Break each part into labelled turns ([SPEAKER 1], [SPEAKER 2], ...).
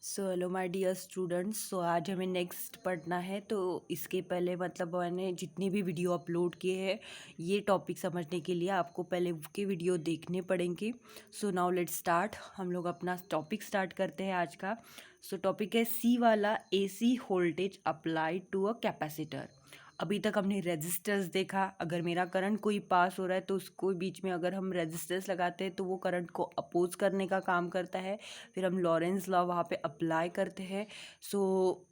[SPEAKER 1] So hello my dear students. So आज हमें next पढ़ना है। तो इसके पहले मतलब मैंने जितनी भी वीडियो अपलोड किए हैं ये टॉपिक समझने के लिए आपको पहले के वीडियो देखने पड़ेंगे। सो नाउ लेट्स स्टार्ट। हम लोग अपना टॉपिक स्टार्ट करते हैं आज का। सो टॉपिक है सी वाला, AC voltage applied to a capacitor. अभी तक हमने रेजिस्टर्स देखा। अगर मेरा करंट कोई पास हो रहा है तो उसको बीच में अगर हम रेजिस्टर्स लगाते हैं तो वो करंट को अपोज करने का काम करता है। फिर हम लॉरेंस लॉ वहाँ पे अप्लाई करते हैं। सो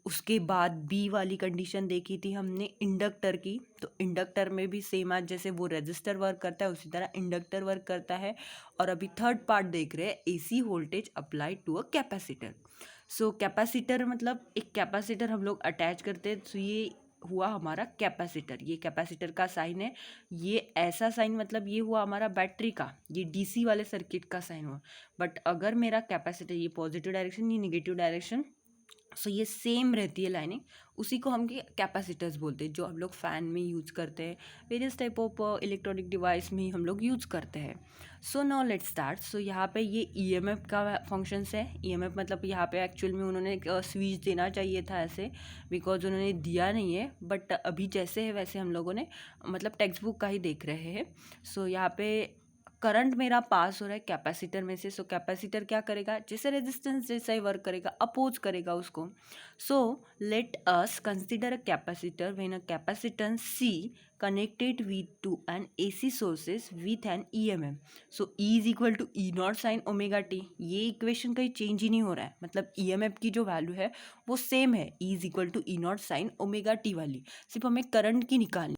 [SPEAKER 1] उसके बाद बी वाली कंडीशन देखी थी हमने इंडक्टर की। तो इंडक्टर में भी सेम आज जैसे वो रेजिस्टर वर्क करता है उसी तरह इंडक्टर वर्क करता है। और अभी थर्ड पार्ट देख रहे हैं AC voltage applied to a capacitor. So capacitor मतलब एक कैपेसिटर हम लोग अटैच करते हैं। तो ये हुआ हमारा कैपेसिटर। ये कैपेसिटर का साइन है। ये ऐसा साइन मतलब ये हुआ हमारा बैटरी का, ये डीसी वाले सर्किट का साइन हुआ। बट अगर मेरा कैपेसिटर ये पॉजिटिव डायरेक्शन ये निगेटिव डायरेक्शन, सो ये सेम रहती है लाइनिंग, उसी को हम कैपेसिटर्स बोलते हैं, जो हम लोग फ़ैन में यूज़ करते हैं, various type of electronic device में हम लोग यूज़ करते हैं। So now let's start. So यहाँ पे ये ईएमएफ का फंक्शंस है। ईएमएफ मतलब यहाँ पे एक्चुअल में उन्होंने स्विच देना चाहिए था ऐसे, बिकॉज उन्होंने दिया नहीं है। बट अभी जैसे है वैसे हम लोगों ने मतलब टेक्स्ट बुक का ही देख रहे हैं। सो यहाँ पे करंट मेरा पास हो रहा है कैपेसिटर में से। सो कैपेसिटर क्या करेगा, जैसे रेजिस्टेंस जैसा ही वर्क करेगा, अपोज करेगा उसको। So let us consider a capacitor when a capacitance C connected with to an AC sources with an EMF. So E is equal to E not sine omega T. ये equation कहीं change ही नहीं हो रहा है, मतलब EMF की जो value है वो सेम है, E is equal to E naught sine omega t वाली। सिर्फ हमें करंट की निकालनी।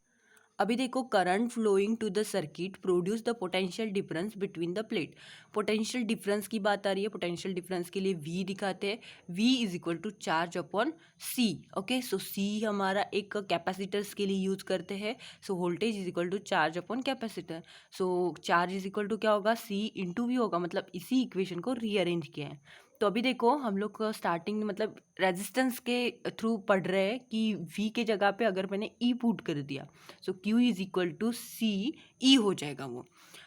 [SPEAKER 1] अभी देखो, current flowing to the circuit produce the potential difference between the plate. Potential difference की बात आ रही है। पोटेंशियल डिफरेंस के लिए V दिखाते हैं। V is equal to charge upon C। Okay, so C हमारा एक कैपेसिटर्स के लिए यूज करते हैं। So voltage is equal to charge upon capacitor. So charge is equal to क्या होगा, C इंटू V होगा। मतलब इसी इक्वेशन को रीअरेंज किया है। तो अभी देखो हम लोग स्टार्टिंग मतलब रेजिस्टेंस के थ्रू पढ़ रहे हैं कि V के जगह पे अगर मैंने E पुट कर दिया, so Q is equal to C E हो जाएगा वो।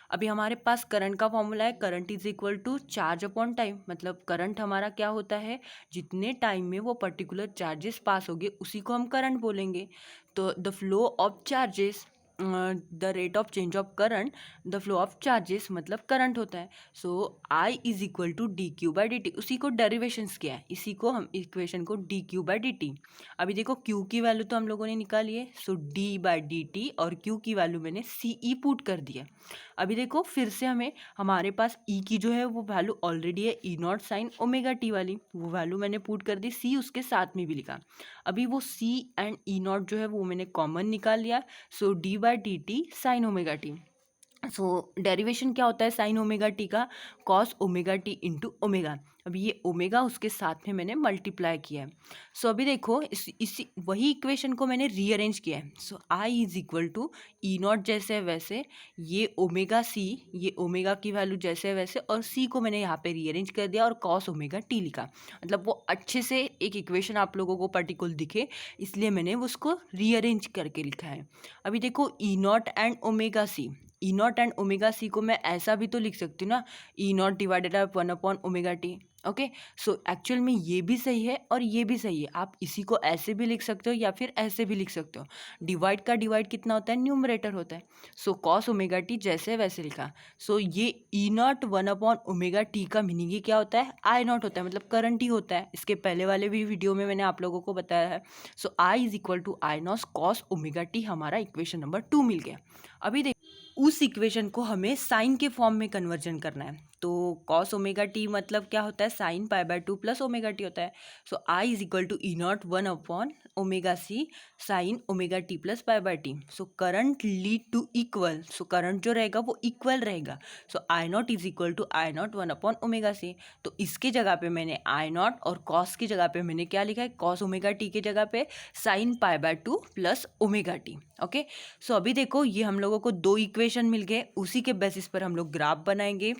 [SPEAKER 1] अभी हमारे पास करंट का फॉर्मूला है, current is equal to charge upon time. मतलब करंट हमारा क्या होता है, जितने टाइम में वो पर्टिकुलर चार्जेस पास होंगे उसी को हम करंट बोलेंगे। तो the flow of charges, the rate of change of current, the flow of charges मतलब करंट होता है। So I is equal to D Q by D T. उसी को डेरिवेशंस किया है, इसी को हम इक्वेशन को D Q by D T. अभी देखो क्यू की वैल्यू तो हम लोगों ने निकाली है, सो डी बाई डी टी, और क्यू की वैल्यू मैंने सी ई पुट कर दिया। अभी देखो फिर से हमें हमारे पास ई की जो है वो वैल्यू ऑलरेडी है, E naught sine omega t वाली, वो वैल्यू मैंने पुट कर दी। सी उसके साथ में भी लिखा। अभी वो सी एंड ई नॉट जो है वो मैंने कॉमन निकाल लिया। So D by D T sine omega T. So derivation क्या होता है साइन ओमेगा टी का, cos omega T into omega. अभी ये ओमेगा उसके साथ में मैंने मल्टीप्लाई किया है। सो अभी देखो इसी वही इक्वेशन को मैंने रीअरेंज किया है। So I is equal to E naught जैसे है वैसे, ये ओमेगा सी, ये ओमेगा की वैल्यू जैसे है वैसे, और सी को मैंने यहाँ पे रीअरेंज कर दिया और कॉस ओमेगा टी लिखा। मतलब वो अच्छे से एक इक्वेशन आप लोगों को पर्टिकुलर दिखे, इसलिए मैंने उसको रीअरेंज करके लिखा है। अभी देखो E naught and omega C, E naught and omega C को मैं ऐसा भी तो लिख सकती हूँ ना, E naught divided by one upon omega T. Okay, so actual में ये भी सही है और ये भी सही है। आप इसी को ऐसे भी लिख सकते हो या फिर ऐसे भी लिख सकते हो। डिवाइड का डिवाइड कितना होता है, न्यूमरेटर होता है। सो कॉस ओमेगा टी जैसे वैसे लिखा। सो ये E naught one upon omega T का मीनिंग ही क्या होता है, आई नॉट होता है, मतलब करंट ही होता है। इसके पहले वाले भी वीडियो में मैंने आप लोगों को बताया है। So I is equal to I naught cos omega T, हमारा इक्वेशन नंबर 2 मिल गया। अभी देख, उस इक्वेशन को हमें साइन के फॉर्म में कन्वर्जन करना है। तो कॉस ओमेगा टी मतलब क्या होता है, sine pi by 2 plus omega T होता है। So I is equal to E naught one upon omega C sine omega T plus pi by T. So current lead to equal, so current जो रहेगा वो equal रहेगा। So I naught is equal to I naught one upon omega C. तो इसके जगह पे मैंने आई not और कॉस की जगह पे मैंने क्या लिखा है, कॉस ओमेगा टी की जगह पे sine pi by 2 plus omega T. Okay, so अभी देखो ये हम लोगों को दो इक्वेशन मिल गए, उसी के बेसिस पर हम लोग ग्राफ बनाएंगे।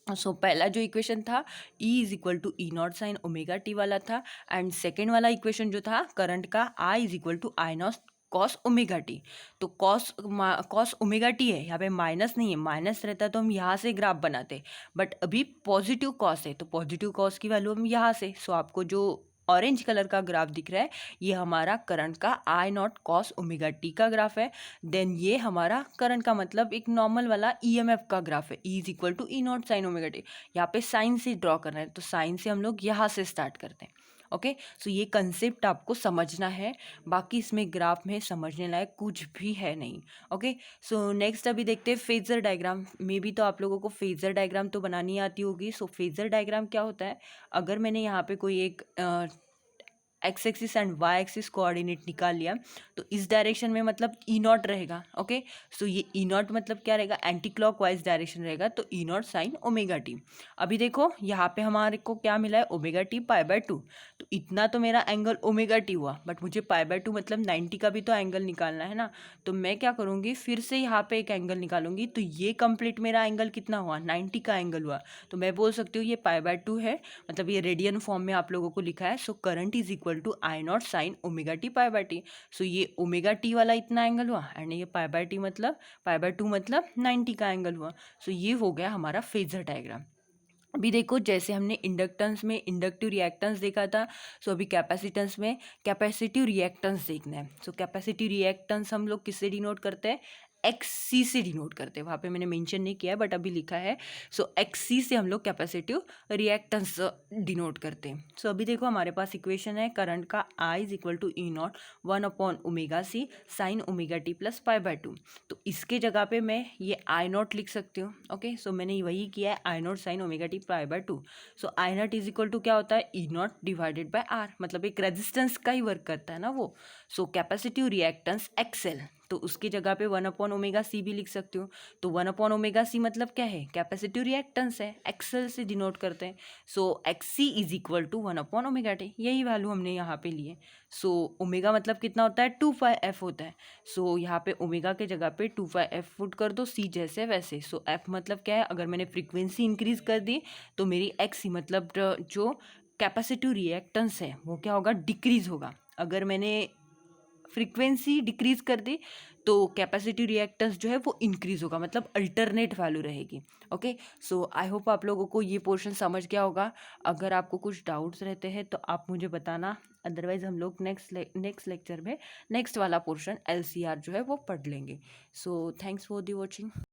[SPEAKER 1] सो पहला जो इक्वेशन था E is equal to E naught sine omega t वाला था, एंड सेकेंड वाला इक्वेशन जो था करंट का, I is equal to I naught cos omega t. तो कॉस ओमेगा टी है, यहाँ पे माइनस नहीं है, माइनस रहता तो हम यहाँ से ग्राफ बनाते, बट अभी पॉजिटिव कॉस है तो पॉजिटिव कॉस की वैल्यू हम यहाँ से, सो आपको जो ऑरेंज कलर का ग्राफ दिख रहा है ये हमारा करंट का आई नॉट कॉस ओमेगा टी का ग्राफ है। देन ये हमारा करंट का मतलब एक नॉर्मल वाला ईएमएफ का ग्राफ है, E is equal to E naught sine omega t. यहाँ पे साइन से ड्रॉ करना है तो साइन से हम लोग यहाँ से स्टार्ट करते हैं। ओके, सो ये कंसेप्ट आपको समझना है, बाकी इसमें ग्राफ में समझने लायक कुछ भी है नहीं। ओके, सो नेक्स्ट अभी देखते हैं फेजर डायग्राम। मे बी तो आप लोगों को फेजर डायग्राम तो बनानी आती होगी। सो फेजर डायग्राम क्या होता है, अगर मैंने यहाँ पे कोई एक X axis and Y axis coordinate निकाल लिया तो इस डायरेक्शन में मतलब ई नॉट रहेगा। ओके, सो ये ई नॉट मतलब क्या रहेगा, एंटी क्लॉक वाइज डायरेक्शन रहेगा, तो ई नॉट साइन ओमेगा टी। अभी देखो यहाँ पे हमारे को क्या मिला है, omega T pi by two. तो इतना तो मेरा एंगल ओमेगा टी हुआ, बट मुझे पाई बाय टू मतलब 90 का भी तो एंगल निकालना है ना। तो मैं क्या करूँगी, फिर से यहाँ पे एक एंगल निकालूंगी, तो ये कंप्लीट मेरा एंगल कितना हुआ, 90 का एंगल हुआ। तो मैं बोल सकती हूँ ये पाई बाय टू है, मतलब ये रेडियन फॉर्म में आप लोगों को लिखा है। So current is equal to I naught sine omega T pi by T. So ये ओमेगा टी वाला इतना एंगल हुआ, एंड ये पाई बाय टी मतलब पाई बाय टू मतलब 90 का एंगल हुआ। सो ये हो गया हमारा फेजर डायग्राम। अभी देखो जैसे हमने इंडक्टेंस में इंडक्टिव रिएक्टेंस देखा था, सो अभी कैपेसिटेंस में कैपेसिटिव रिएक्टेंस देखना है। सो कैपेसिटिव रिएक्टेंस हम लोग किससे डिनोट करते हैं, एक्स सी से डिनोट करते हैं। वहाँ पे मैंने मेंशन नहीं किया है बट अभी लिखा है। सो एक्स सी से हम लोग कैपेसिटिव रिएक्टेंस डिनोट करते हैं। सो अभी देखो हमारे पास इक्वेशन है, करंट का I is equal to E naught 1 omega C sine omega T plus pi by two. तो इसके जगह पे मैं ये आई नॉट लिख सकती हूँ। ओके, सो मैंने वही किया है, I naught sine omega T pi by two. So I naught is equal to क्या होता है, E naught divided by R, मतलब एक रेजिस्टेंस का ही वर्क करता है ना वो। सो कैपेसिटिव रिएक्टेंस एक्सएल, तो उसकी जगह पे 1/ओमेगा सी भी लिख सकती हूँ। तो 1/ओमेगा सी मतलब क्या है, कैपेसिटिव रिएक्टेंस है, एक्सएल से डिनोट करते हैं। So X C is equal to 1/ओमेगा टी, यही वैल्यू हमने यहाँ पे लिए। सो ओमेगा मतलब कितना होता है, 2πf होता है। सो यहाँ पे ओमेगा के जगह पे 2πf पुट कर दो, सी जैसे वैसे। सो एफ मतलब क्या है, अगर मैंने फ्रीक्वेंसी इंक्रीज कर दी तो मेरी एक्स सी मतलब जो कैपेसिटिव रिएक्टेंस है वो क्या होगा, डिक्रीज होगा। अगर मैंने फ्रीक्वेंसी डिक्रीज कर दी तो कैपेसिटिव रिएक्टेंस जो है वो इंक्रीज होगा, मतलब अल्टरनेट वैल्यू रहेगी। ओके, सो आई होप आप लोगों को ये पोर्शन समझ गया होगा। अगर आपको कुछ डाउट्स रहते हैं तो आप मुझे बताना, अदरवाइज हम लोग नेक्स्ट लेक्चर में नेक्स्ट वाला पोर्शन एलसीआर जो है वो पढ़ लेंगे। So thanks for the watching.